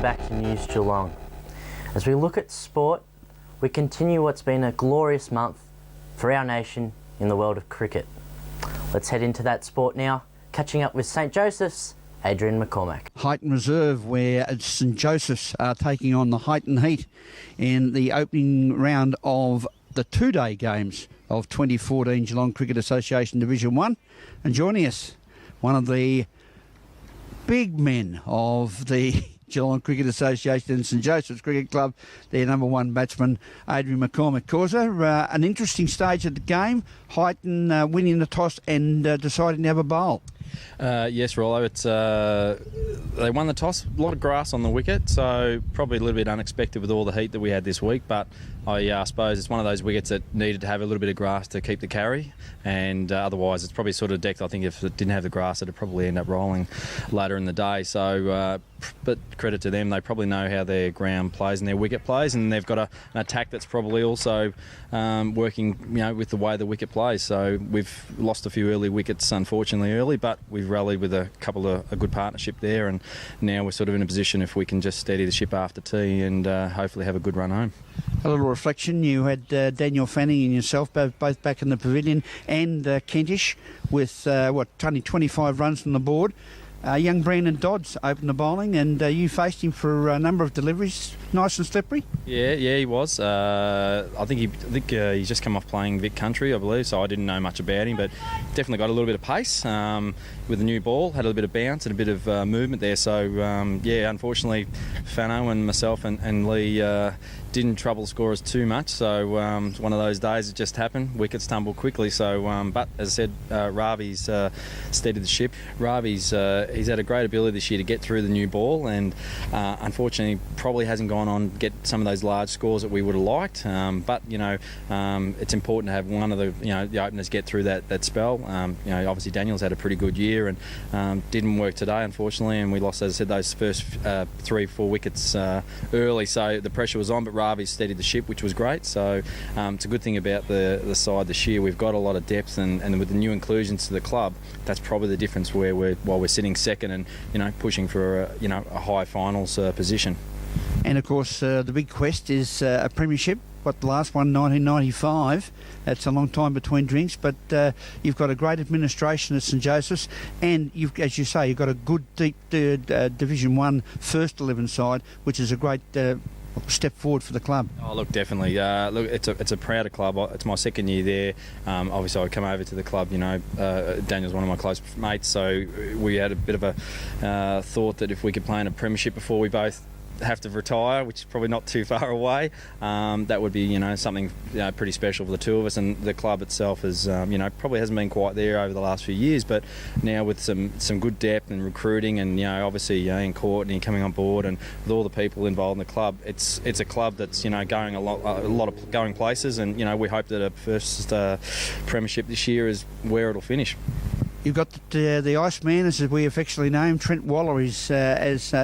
back to News Geelong. As we look at sport, we continue what's been a glorious month for our nation in the world of cricket. Let's head into that sport now, catching up with St Joseph's Adrian McCormack. Highton Reserve, where St Joseph's are taking on the Highton Heat in the opening round of the two-day games of 2014 Geelong Cricket Association Division 1. And joining us, one of the big men of the Geelong Cricket Association and St Joseph's Cricket Club, their number one batsman, Adrian McCormack. Causa, an interesting stage of the game. Highton winning the toss and deciding to have a bowl. Yes, Rollo. It's they won the toss. A lot of grass on the wicket, so probably a little bit unexpected with all the heat that we had this week. But I suppose it's one of those wickets that needed to have a little bit of grass to keep the carry, and otherwise it's probably sort of decked. I think if it didn't have the grass, it'd probably end up rolling later in the day. So, but credit to them, they probably know how their ground plays and their wicket plays, and they've got an attack that's probably also working, with the way the wicket plays. So we've lost a few early wickets, unfortunately, early, but we've rallied with a good partnership there, and now we're sort of in a position if we can just steady the ship after tea and hopefully have a good run home. A little reflection, you had Daniel Fanning and yourself both back in the pavilion, and Kentish with, only 25 runs on the board. Young Brandon Dodds opened the bowling, and you faced him for a number of deliveries, nice and slippery. Yeah, he was. I think he's just come off playing Vic Country, I believe, so I didn't know much about him, but definitely got a little bit of pace with the new ball, had a little bit of bounce and a bit of movement there. So, unfortunately, Fano and myself and Lee didn't trouble scorers too much, so it's one of those days it just happened. Wickets tumble quickly, so but as I said, Ravi's steadied the ship. Ravi's he's had a great ability this year to get through the new ball, and unfortunately probably hasn't gone on to get some of those large scores that we would have liked, but it's important to have one of the openers get through that spell. Obviously Daniel's had a pretty good year and didn't work today, unfortunately, and we lost, as I said, those first 3-4 wickets early, so the pressure was on, but Ravi steadied the ship, which was great. So it's a good thing about the side this year. We've got a lot of depth, and with the new inclusions to the club, that's probably the difference while we're sitting second and pushing for a high finals position. And of course, the big quest is a premiership. The last one, 1995. That's a long time between drinks, but you've got a great administration at St Joseph's, and as you say, you've got a good deep Division 1 first 11 side, which is a great step forward for the club. Oh, look, definitely. It's a prouder club. It's my second year there. Obviously, I come over to the club. Daniel's one of my close mates, so we had a bit of a thought that if we could play in a premiership before we both have to retire, which is probably not too far away, that would be something pretty special for the two of us. And the club itself is probably hasn't been quite there over the last few years, but now with some good depth and recruiting, and obviously Ian Courtney coming on board, and with all the people involved in the club, it's a club that's going a lot of going places, and we hope that a first premiership this year is where it'll finish. You've got the Iceman, as we affectionately name him, Trent Waller, is as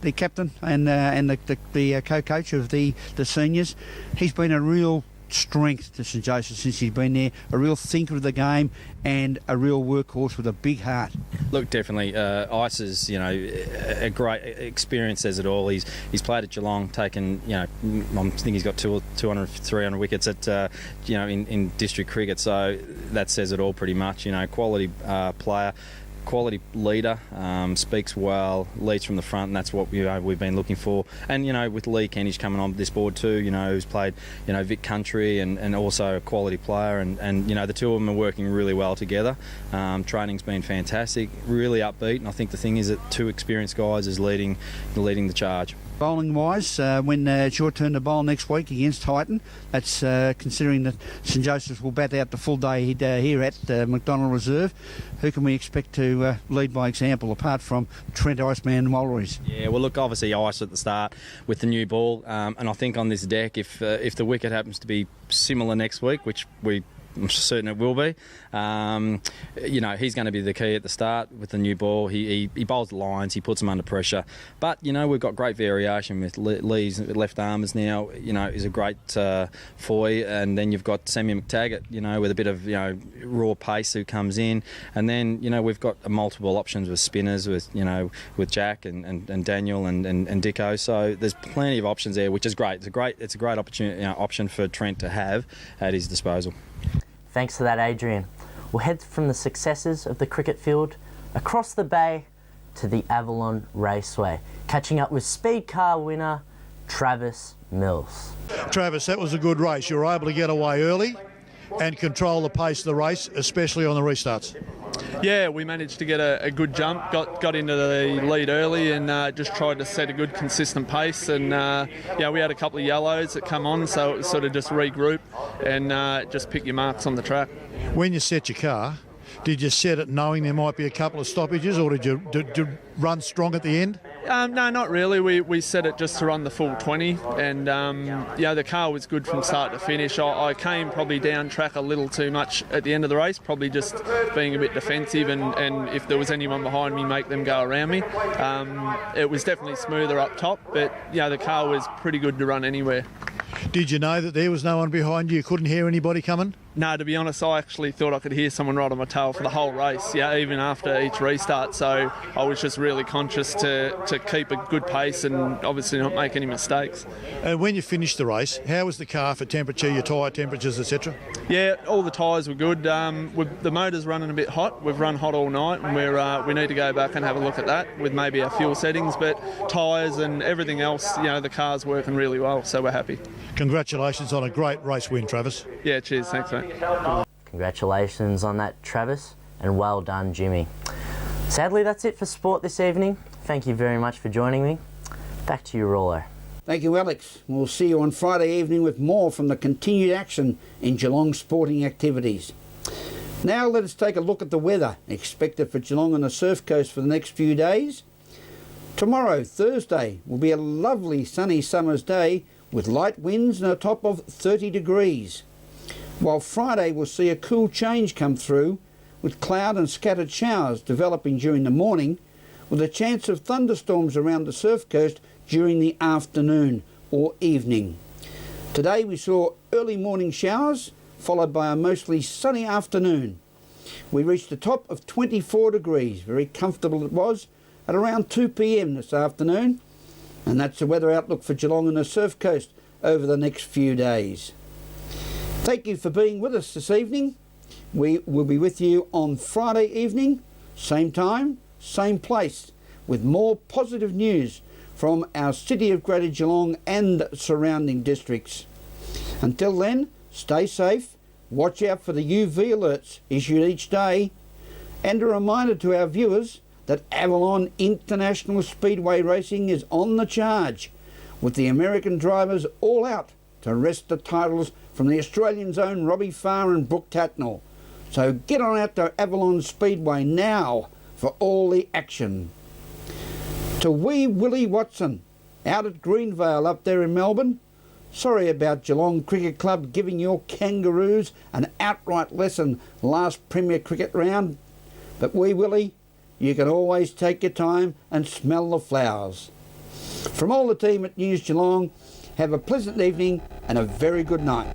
the captain and the co-coach of the seniors. He's been a real strength to St Joseph since he's been there, a real thinker of the game and a real workhorse with a big heart. Look, definitely, Ice is a great experience, says it all. He's played at Geelong, taken I think he's got 200, 300 wickets at in district cricket, so that says it all pretty much. Quality player, quality leader, speaks well, leads from the front, and that's what we've been looking for. And with Lee Kentish coming on this board too, who's played Vic Country and also a quality player, and the two of them are working really well together. Training's been fantastic, really upbeat, and I think the thing is that two experienced guys is leading the charge. Bowling wise, when it's your turn to bowl next week against Highton, that's considering that St Joseph's will bat out the full day here at McDonald Reserve. Who can we expect to lead by example, apart from Trent Iceman and Walleries? Yeah, well, look, obviously Ice at the start with the new ball, and I think on this deck, if the wicket happens to be similar next week, which we I'm certain it will be. You know, he's going to be the key at the start with the new ball. He bowls the lines, he puts them under pressure. But, you know, we've got great variation with Lee's left armers now. You know, he's a great foy. And then you've got Sammy McTaggart, you know, with a bit of, you know, raw pace who comes in. And then, you know, we've got multiple options with spinners, with, you know, with Jack and Daniel and Dicko. So there's plenty of options there, which is great. It's a great opportunity, option for Trent to have at his disposal. Thanks for that, Adrian. We'll head from the successes of the cricket field across the bay to the Avalon Raceway, catching up with speed car winner Travis Mills. Travis, that was a good race. You were able to get away early and control the pace of the race, especially on the restarts. Yeah, we managed to get a good jump, got into the lead early and just tried to set a good consistent pace, and yeah, we had a couple of yellows that come on, so it was sort of just regroup and just pick your marks on the track. When you set your car, did you set it knowing there might be a couple of stoppages, or did you run strong at the end? No, not really. We set it just to run the full 20, and yeah, the car was good from start to finish. I came probably down track a little too much at the end of the race, probably just being a bit defensive, and if there was anyone behind me, make them go around me. It was definitely smoother up top, but yeah, the car was pretty good to run anywhere. Did you know that there was no one behind you? You couldn't hear anybody coming? No, to be honest, I actually thought I could hear someone right on my tail for the whole race, yeah, even after each restart. So I was just really conscious to keep a good pace and obviously not make any mistakes. And when you finished the race, how was the car for temperature, your tyre temperatures, etc.? Yeah, all the tyres were good. The motor's running a bit hot. We've run hot all night, and we need to go back and have a look at that with maybe our fuel settings. But tyres and everything else, you know, the car's working really well, so we're happy. Congratulations on a great race win, Travis. Yeah, cheers. Thanks, mate. Congratulations on that, Travis, and well done, Jimmy. Sadly, that's it for sport this evening. Thank you very much for joining me. Back to you, Rollo. Thank you, Alex. We'll see you on Friday evening with more from the continued action in Geelong sporting activities. Now let us take a look at the weather expected for Geelong and the Surf Coast for the next few days. Tomorrow, Thursday, will be a lovely sunny summer's day with light winds and a top of 30 degrees. While Friday will see a cool change come through with cloud and scattered showers developing during the morning, with a chance of thunderstorms around the Surf Coast during the afternoon or evening. Today we saw early morning showers followed by a mostly sunny afternoon. We reached a top of 24 degrees, very comfortable it was, at around 2 p.m. this afternoon. And that's the weather outlook for Geelong and the Surf Coast over the next few days. Thank you for being with us this evening. We will be with you on Friday evening, same time, same place, with more positive news from our City of Greater Geelong and surrounding districts. Until then, stay safe, watch out for the UV alerts issued each day, and a reminder to our viewers that Avalon International Speedway Racing is on the charge, with the American drivers all out to wrest the titles from the Australians' own Robbie Farr and Brooke Tatnall. So get on out to Avalon Speedway now for all the action. To wee Willie Watson, out at Greenvale up there in Melbourne, sorry about Geelong Cricket Club giving your Kangaroos an outright lesson last Premier Cricket round, but wee Willie, you can always take your time and smell the flowers. From all the team at News Geelong, have a pleasant evening and a very good night.